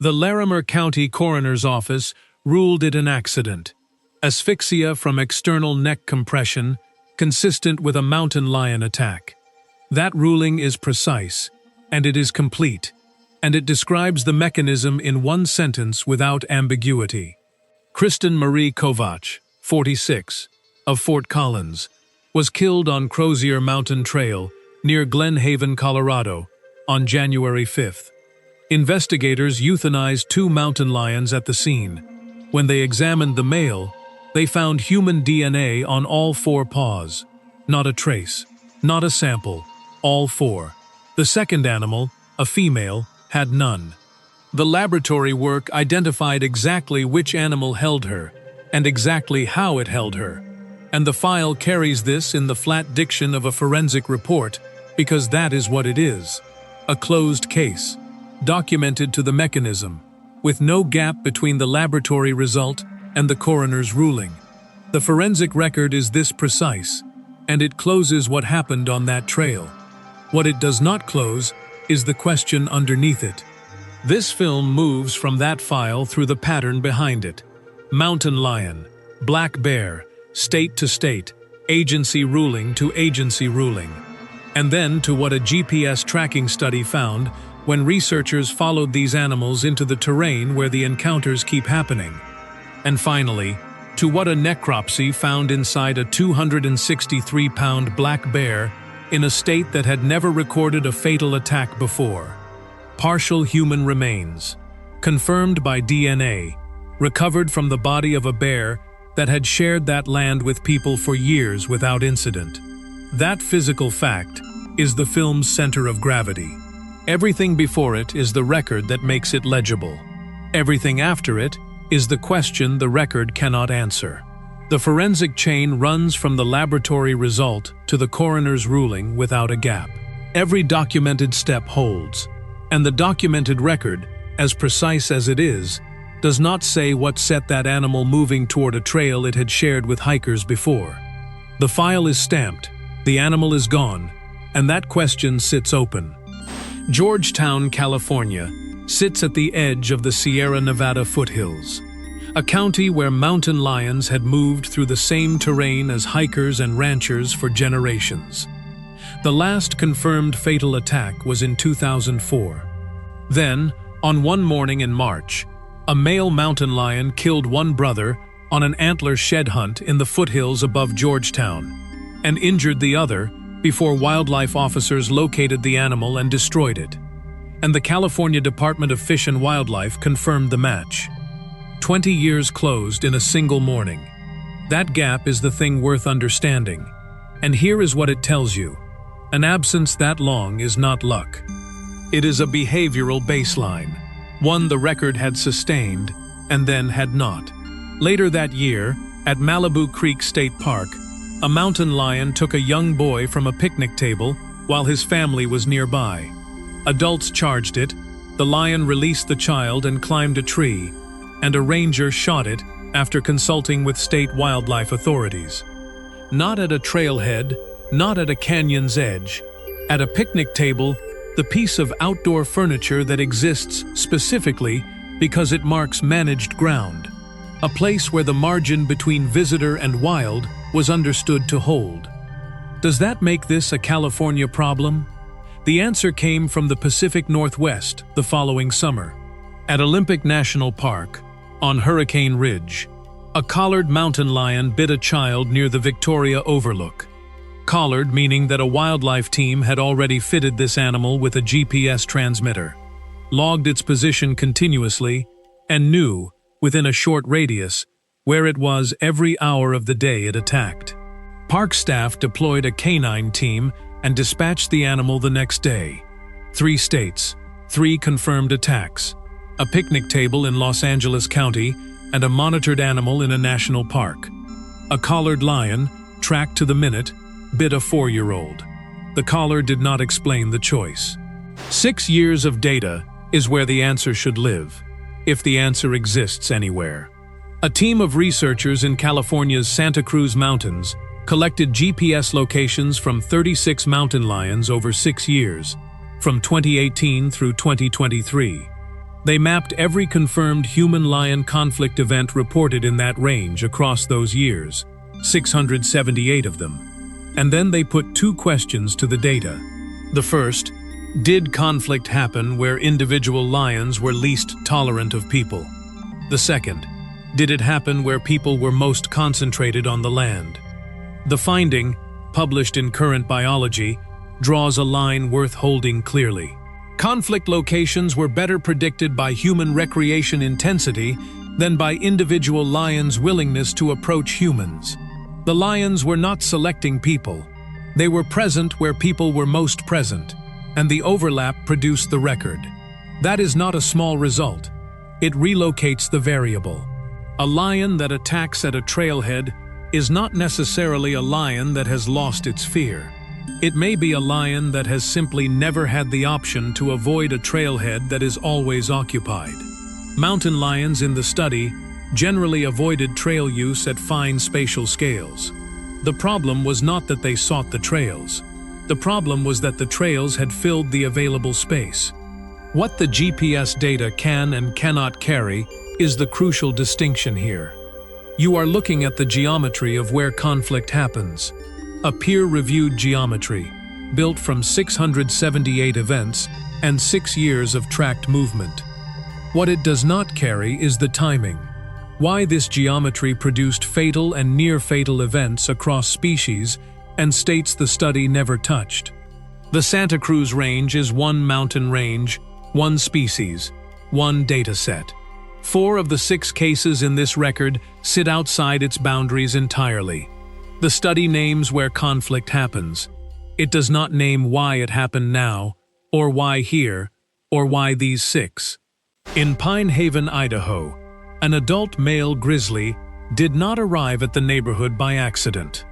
The Larimer County Coroner's Office ruled it an accident. Asphyxia from external neck compression, consistent with a mountain lion attack. That ruling is precise, and it is complete, and it describes the mechanism in one sentence without ambiguity. Kristen Marie Kovach, 46, of Fort Collins, was killed on Crozier Mountain Trail near Glen Haven, Colorado, on January 5th. Investigators euthanized 2 mountain lions at the scene. When they examined the male, they found human DNA on all 4 paws. Not a trace, not a sample, all 4. The second animal, a female, had none. The laboratory work identified exactly which animal held her, and exactly how it held her. And the file carries this in the flat diction of a forensic report, because that is what it is. A closed case, documented to the mechanism, with no gap between the laboratory result and the coroner's ruling. The forensic record is this precise, and it closes what happened on that trail. What it does not close is the question underneath it. This film moves from that file through the pattern behind it. Mountain lion, black bear, state to state, agency ruling to agency ruling. And then to what a GPS tracking study found when researchers followed these animals into the terrain where the encounters keep happening. And finally, to what a necropsy found inside a 263-pound black bear in a state that had never recorded a fatal attack before. Partial human remains, confirmed by DNA, recovered from the body of a bear that had shared that land with people for years without incident. That physical fact is the film's center of gravity. Everything before it is the record that makes it legible. Everything after it is the question the record cannot answer. The forensic chain runs from the laboratory result to the coroner's ruling without a gap. Every documented step holds, and the documented record, as precise as it is, does not say what set that animal moving toward a trail it had shared with hikers before. The file is stamped, the animal is gone, and that question sits open. Georgetown, California, sits at the edge of the Sierra Nevada foothills, a county where mountain lions had moved through the same terrain as hikers and ranchers for generations. The last confirmed fatal attack was in 2004. Then, on one morning in March, a male mountain lion killed one brother on an antler shed hunt in the foothills above Georgetown, and injured the other before wildlife officers located the animal and destroyed it. And the California Department of Fish and Wildlife confirmed the match. 20 years closed in a single morning. That gap is the thing worth understanding. And here is what it tells you. An absence that long is not luck. It is a behavioral baseline, one the record had sustained and then had not. Later that year, at Malibu Creek State Park, a mountain lion took a young boy from a picnic table while his family was nearby. Adults charged it, the lion released the child and climbed a tree, and a ranger shot it after consulting with state wildlife authorities. Not at a trailhead, not at a canyon's edge. At a picnic table, the piece of outdoor furniture that exists specifically because it marks managed ground. A place where the margin between visitor and wild was understood to hold. Does that make this a California problem? The answer came from the Pacific Northwest the following summer. At Olympic National Park, on Hurricane Ridge, a collared mountain lion bit a child near the Victoria Overlook. Collared meaning that a wildlife team had already fitted this animal with a GPS transmitter, logged its position continuously, and knew, within a short radius, where it was every hour of the day it attacked. Park staff deployed a canine team and dispatched the animal the next day. 3 states, 3 confirmed attacks, a picnic table in Los Angeles County, and a monitored animal in a national park. A collared lion, tracked to the minute, bit a 4-year-old. The collar did not explain the choice. 6 years of data is where the answer should live, if the answer exists anywhere. A team of researchers in California's Santa Cruz Mountains collected GPS locations from 36 mountain lions over 6 years, from 2018 through 2023. They mapped every confirmed human-lion conflict event reported in that range across those years, 678 of them. And then they put two questions to the data. The first, did conflict happen where individual lions were least tolerant of people? The second, did it happen where people were most concentrated on the land? The finding, published in Current Biology, draws a line worth holding clearly. Conflict locations were better predicted by human recreation intensity than by individual lions' willingness to approach humans. The lions were not selecting people. They were present where people were most present, and the overlap produced the record. That is not a small result. It relocates the variable. A lion that attacks at a trailhead is not necessarily a lion that has lost its fear. It may be a lion that has simply never had the option to avoid a trailhead that is always occupied. Mountain lions in the study generally avoided trail use at fine spatial scales. The problem was not that they sought the trails. The problem was that the trails had filled the available space. What the GPS data can and cannot carry is the crucial distinction here. You are looking at the geometry of where conflict happens. A peer-reviewed geometry, built from 678 events and 6 years of tracked movement. What it does not carry is the timing. Why this geometry produced fatal and near-fatal events across species and states the study never touched. The Santa Cruz Range is one mountain range, one species, one data set. 4 of the 6 cases in this record sit outside its boundaries entirely. The study names where conflict happens. It does not name why it happened now, or why here, or why these 6. In Pine Haven, Idaho, an adult male grizzly did not arrive at the neighborhood by accident.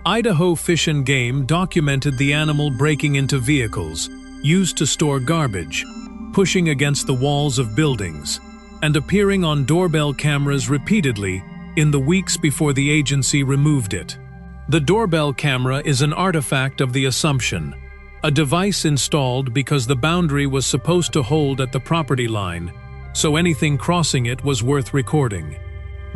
Idaho Fish and Game documented the animal breaking into vehicles used to store garbage, pushing against the walls of buildings, and appearing on doorbell cameras repeatedly in the weeks before the agency removed it. The doorbell camera is an artifact of the assumption, a device installed because the boundary was supposed to hold at the property line, so anything crossing it was worth recording.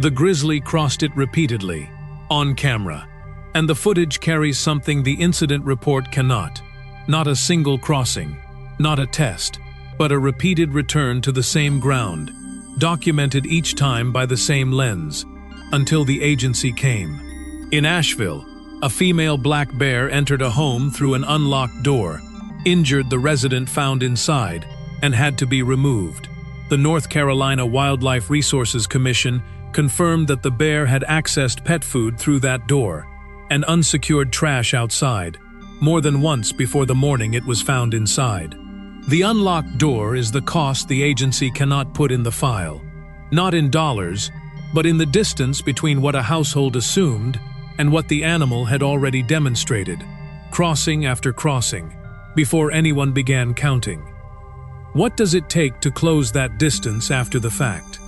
The grizzly crossed it repeatedly, on camera, and the footage carries something the incident report cannot. Not a single crossing, not a test, but a repeated return to the same ground, documented each time by the same lens, until the agency came. In Asheville, a female black bear entered a home through an unlocked door, injured the resident found inside, and had to be removed. The North Carolina Wildlife Resources Commission confirmed that the bear had accessed pet food through that door and unsecured trash outside, more than once before the morning it was found inside. The unlocked door is the cost the agency cannot put in the file, not in dollars, but in the distance between what a household assumed and what the animal had already demonstrated, crossing after crossing, before anyone began counting. What does it take to close that distance after the fact?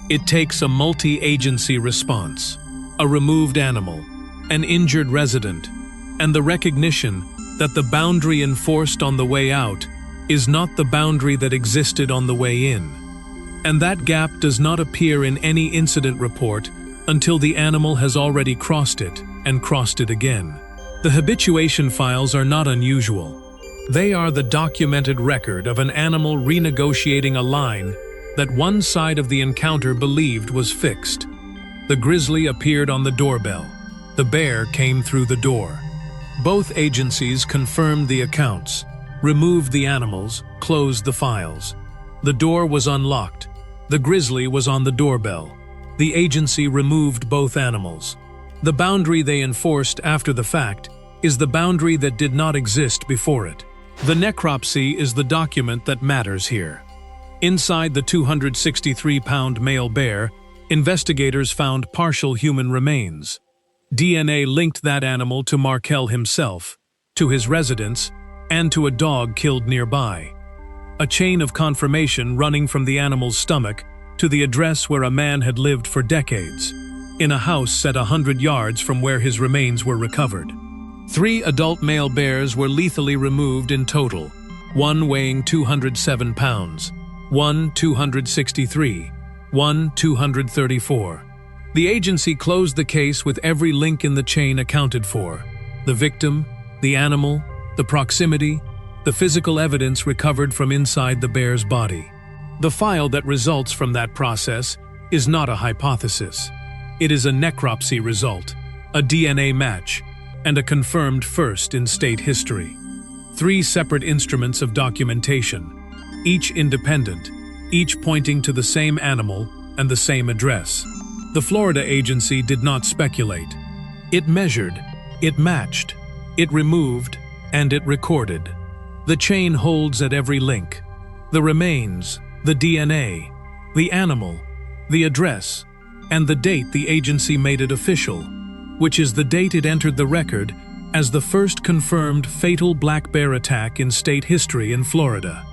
It takes a multi-agency response, a removed animal, an injured resident, and the recognition that the boundary enforced on the way out is not the boundary that existed on the way in. And that gap does not appear in any incident report until the animal has already crossed it and crossed it again. The habituation files are not unusual. They are the documented record of an animal renegotiating a line that one side of the encounter believed was fixed. The grizzly appeared on the doorbell. The bear came through the door. Both agencies confirmed the accounts, removed the animals, closed the files. The door was unlocked. The grizzly was on the doorbell. The agency removed both animals. The boundary they enforced after the fact is the boundary that did not exist before it. The necropsy is the document that matters here. Inside the 263-pound male bear, investigators found partial human remains. DNA linked that animal to Markell himself, to his residence, and to a dog killed nearby. A chain of confirmation running from the animal's stomach to the address where a man had lived for decades, in a house set 100 yards from where his remains were recovered. 3 adult male bears were lethally removed in total, one weighing 207 pounds, 1-263, 1-234. The agency closed the case with every link in the chain accounted for: the victim, the animal, the proximity, the physical evidence recovered from inside the bear's body. The file that results from that process is not a hypothesis. It is a necropsy result, a DNA match, and a confirmed first in state history. 3 separate instruments of documentation, each independent, each pointing to the same animal and the same address. The Florida agency did not speculate. It measured, it matched, it removed, and it recorded. The chain holds at every link. The remains, the DNA, the animal, the address, and the date the agency made it official, which is the date it entered the record as the first confirmed fatal black bear attack in state history in Florida.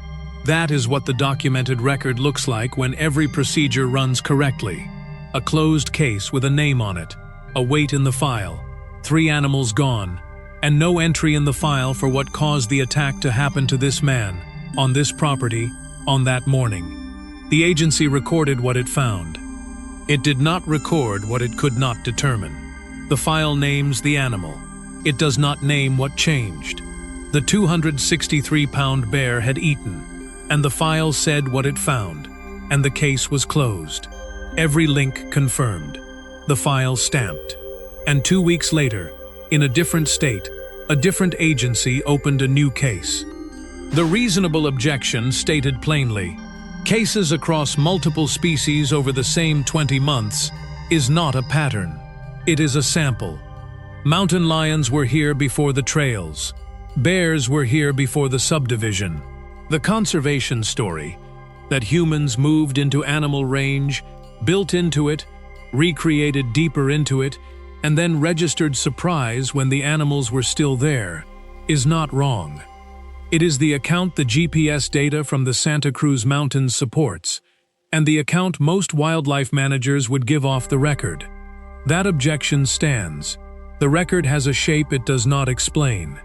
That is what the documented record looks like when every procedure runs correctly. A closed case with a name on it, a weight in the file, 3 animals gone, and no entry in the file for what caused the attack to happen to this man, on this property, on that morning. The agency recorded what it found. It did not record what it could not determine. The file names the animal. It does not name what changed. The 263-pound bear had eaten, and the file said what it found, and the case was closed. Every link confirmed. The file stamped. And 2 weeks later, in a different state, a different agency opened a new case. The reasonable objection stated plainly, cases across multiple species over the same 20 months is not a pattern. It is a sample. Mountain lions were here before the trails. Bears were here before the subdivision. The conservation story, that humans moved into animal range, built into it, recreated deeper into it, and then registered surprise when the animals were still there, is not wrong. It is the account the GPS data from the Santa Cruz Mountains supports, and the account most wildlife managers would give off the record. That objection stands. The record has a shape it does not explain.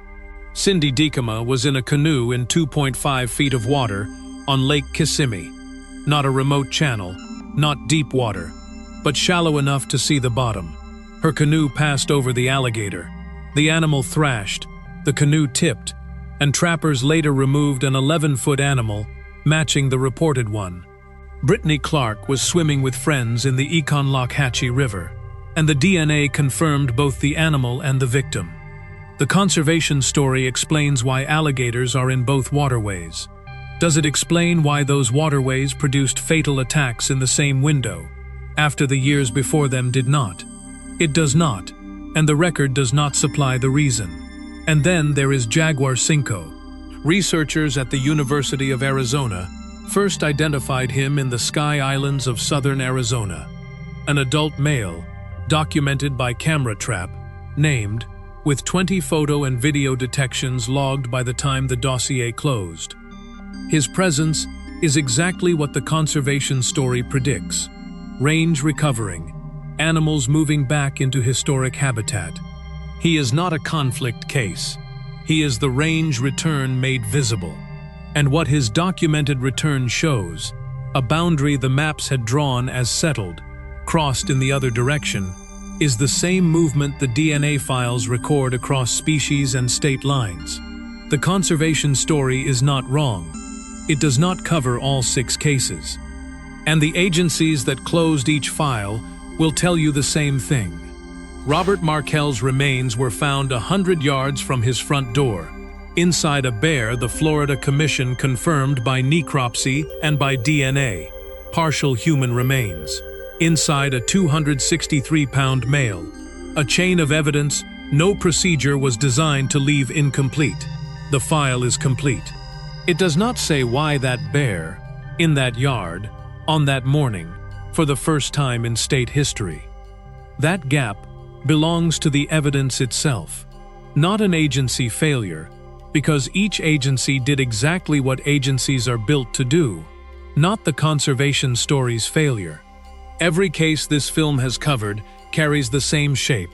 Cindy Dikema was in a canoe in 2.5 feet of water on Lake Kissimmee. Not a remote channel, not deep water, but shallow enough to see the bottom. Her canoe passed over the alligator. The animal thrashed, the canoe tipped, and trappers later removed an 11-foot animal, matching the reported one. Brittany Clark was swimming with friends in the Econlockhatchee River, and the DNA confirmed both the animal and the victim. The conservation story explains why alligators are in both waterways. Does it explain why those waterways produced fatal attacks in the same window, after the years before them did not? It does not, and the record does not supply the reason. And then there is Jaguar Cinco. Researchers at the University of Arizona first identified him in the Sky Islands of southern Arizona. An adult male, documented by camera trap, named, with 20 photo and video detections logged by the time the dossier closed. His presence is exactly what the conservation story predicts. Range recovering, animals moving back into historic habitat. He is not a conflict case. He is the range return made visible. And what his documented return shows, a boundary the maps had drawn as settled, crossed in the other direction, is the same movement the DNA files record across species and state lines. The conservation story is not wrong. It does not cover all 6 cases. And the agencies that closed each file will tell you the same thing. Robert Markell's remains were found 100 yards from his front door, inside a bear the Florida Commission confirmed by necropsy and by DNA, partial human remains, inside a 263-pound male. A chain of evidence no procedure was designed to leave incomplete. The file is complete. It does not say why that bear, in that yard, on that morning, for the first time in state history. That gap belongs to the evidence itself, not an agency failure, because each agency did exactly what agencies are built to do, not the conservation story's failure. Every case this film has covered carries the same shape: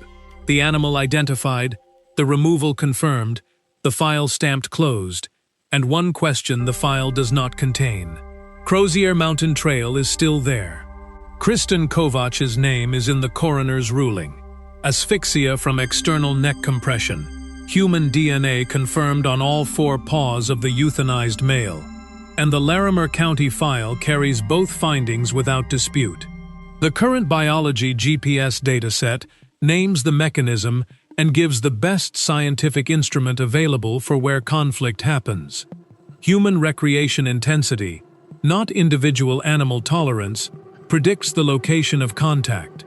the animal identified, the removal confirmed, the file stamped closed, and one question the file does not contain. Crozier Mountain Trail is still there. Kristen Kovach's name is in the coroner's ruling. Asphyxia from external neck compression. Human DNA confirmed on all 4 paws of the euthanized male. And the Larimer County file carries both findings without dispute. The current biology GPS dataset names the mechanism and gives the best scientific instrument available for where conflict happens. Human recreation intensity, not individual animal tolerance, predicts the location of contact.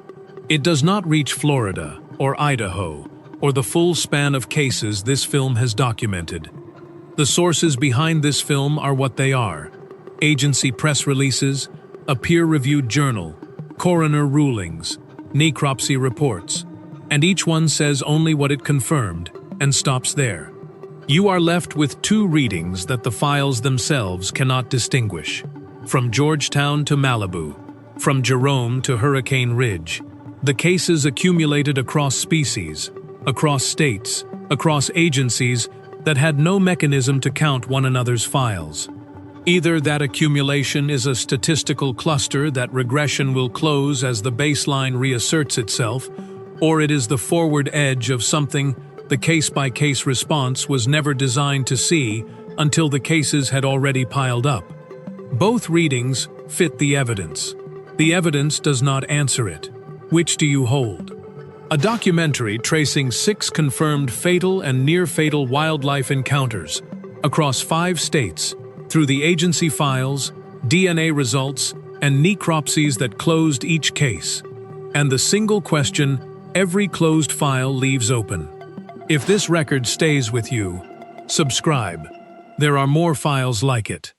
It does not reach Florida or Idaho or the full span of cases this film has documented. The sources behind this film are what they are: agency press releases, a peer-reviewed journal, coroner rulings, necropsy reports, and each one says only what it confirmed and stops there. You are left with 2 readings that the files themselves cannot distinguish. From Georgetown to Malibu, from Jerome to Hurricane Ridge, the cases accumulated across species, across states, across agencies that had no mechanism to count one another's files. Either that accumulation is a statistical cluster that regression will close as the baseline reasserts itself, or it is the forward edge of something the case-by-case response was never designed to see until the cases had already piled up. Both readings fit the evidence. The evidence does not answer it. Which do you hold? A documentary tracing 6 confirmed fatal and near-fatal wildlife encounters across 5 states through the agency files, DNA results, and necropsies that closed each case. And the single question every closed file leaves open. If this record stays with you, subscribe. There are more files like it.